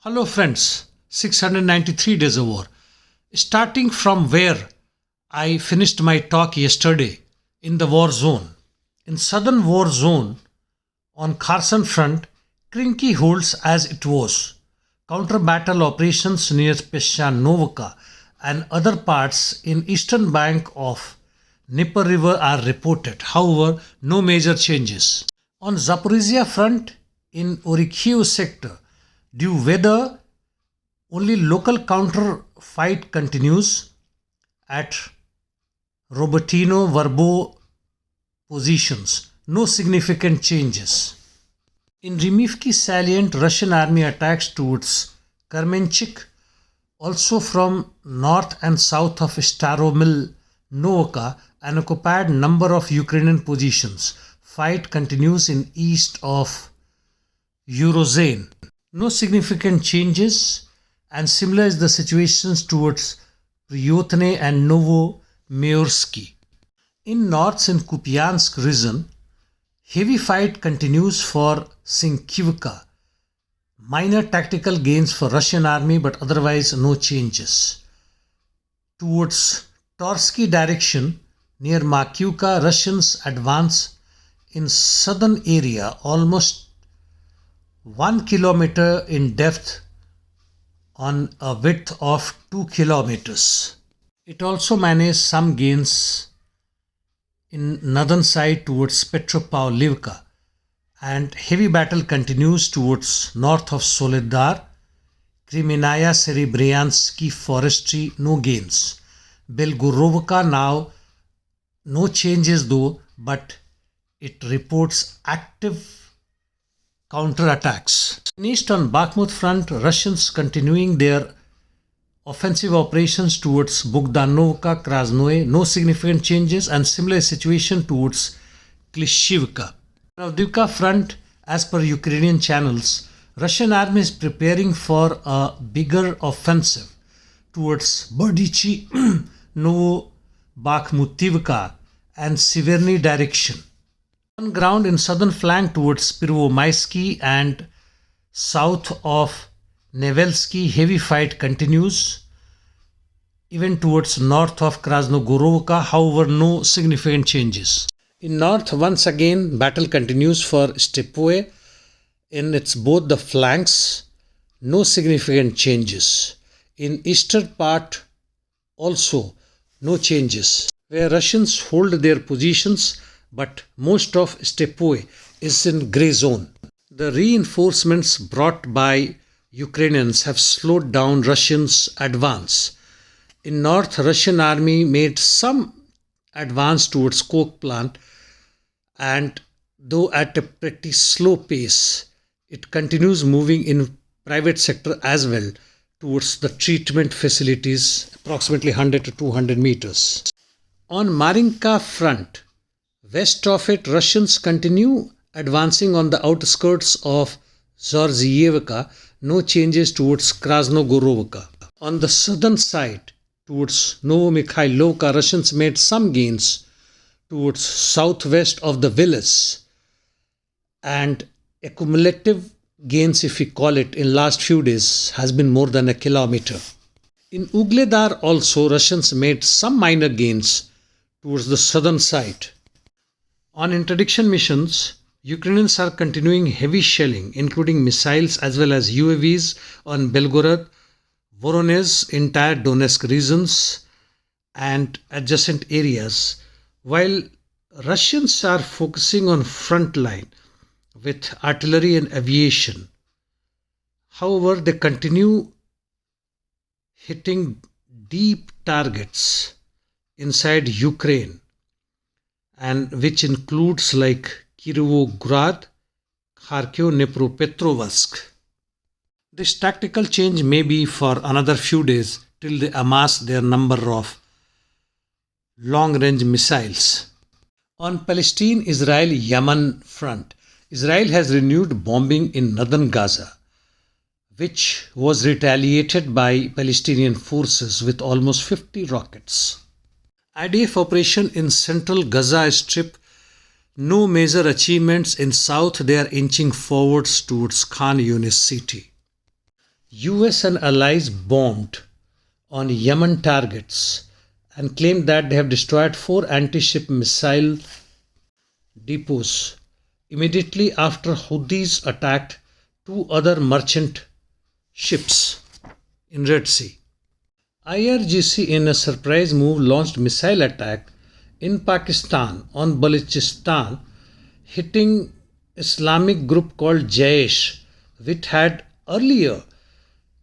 Hello friends, 693 days of war. Starting from where I finished my talk yesterday in the war zone. In southern war zone on Kherson front, Krinky holds as it was. Counter battle operations near Peshanovka and other parts in eastern bank of Dnieper River are reported. However, no major changes. On Zaporizhia front in Orikhiv sector, due weather, only local counter fight continues at Robertino Verbo positions. No significant changes. In Rimivki salient, Russian army attacks towards Kermenchik, also from north and south of Staromil Novka, an occupied number of Ukrainian positions. Fight continues in east of Eurozone. No significant changes, and similar is the situations towards Priyotne and Novomayorsky. In north in Kupiansk region, heavy fight continues for Sinkivka. Minor tactical gains for Russian army, but otherwise no changes. Towards Torsky direction near Makiivka, Russians advance in southern area almost 1 kilometer in depth on a width of 2 kilometers. It also managed some gains in northern side towards Petropavlivka, and heavy battle continues towards north of Soledar, Kriminaya Serebryansky forestry, no gains. Belgorovka now no changes though, but it reports active counter-attacks. In east on Bakhmut front, Russians continuing their offensive operations towards Bogdanovka, Krasnoye, no significant changes, and similar situation towards Klishivka. Avdiivka front, as per Ukrainian channels, Russian army is preparing for a bigger offensive towards Berdichi, Novobakhmutivka and Severny direction. On ground in southern flank towards Pervomaisky and south of Nevelsky, heavy fight continues. Even towards north of Krasnogorovka, however, no significant changes. In north, once again, battle continues for Stepoe in its both the flanks, no significant changes. In eastern part, also no changes, where Russians hold their positions, but most of Stepoe is in grey zone. The reinforcements brought by Ukrainians have slowed down Russians' advance. In north, Russian army made some advance towards coke plant, and though at a pretty slow pace, it continues moving in private sector as well towards the treatment facilities, approximately 100 to 200 meters. On Marinka front, west of it, Russians continue advancing on the outskirts of Zorzievka, no changes towards Krasnogorovka. On the southern side, towards Novomikhailovka, Russians made some gains towards southwest of the village, and accumulative gains, if we call it, in last few days has been more than a kilometer. In Ugledar also, Russians made some minor gains towards the southern side. On interdiction missions, Ukrainians are continuing heavy shelling, including missiles as well as UAVs on Belgorod, Voronezh, entire Donetsk regions and adjacent areas, while Russians are focusing on front line with artillery and aviation. However, they continue hitting deep targets inside Ukraine, and which includes like Kirovograd, Kharkiv, Dnipropetrovsk. This tactical change may be for another few days till they amass their number of long-range missiles. On Palestine-Israel-Yemen front, Israel has renewed bombing in northern Gaza, which was retaliated by Palestinian forces with almost 50 rockets. IDF operation in central Gaza Strip, no major achievements. In south, they are inching forwards towards Khan Yunis city. US and allies bombed on Yemen targets and claimed that they have destroyed 4 anti-ship missile depots immediately after Houthis attacked 2 other merchant ships in Red Sea. IRGC in a surprise move launched missile attack in Pakistan on Baluchistan, hitting Islamic group called Jaish, which had earlier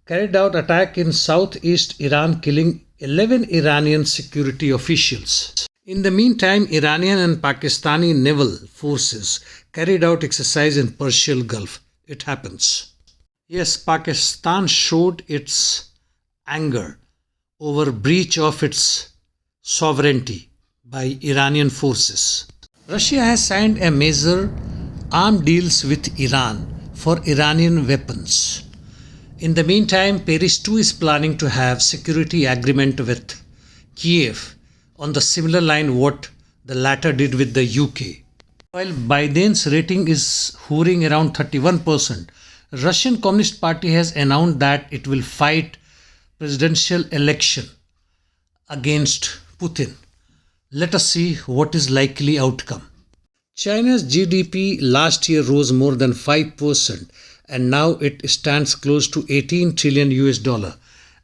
carried out attack in southeast Iran, killing 11 Iranian security officials. In the meantime, Iranian and Pakistani naval forces carried out exercise in Persian Gulf. It happens. Yes, Pakistan showed its anger over breach of its sovereignty by Iranian forces. Russia has signed a major arms deals with Iran for Iranian weapons. In the meantime, Paris too is planning to have security agreement with Kiev on the similar line what the latter did with the UK. While Biden's rating is hovering around 31%, Russian Communist Party has announced that it will fight presidential election against Putin. Let us see what is likely outcome. China's GDP last year rose more than 5% and now it stands close to 18 trillion US dollar.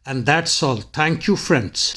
And that's all. Thank you, friends.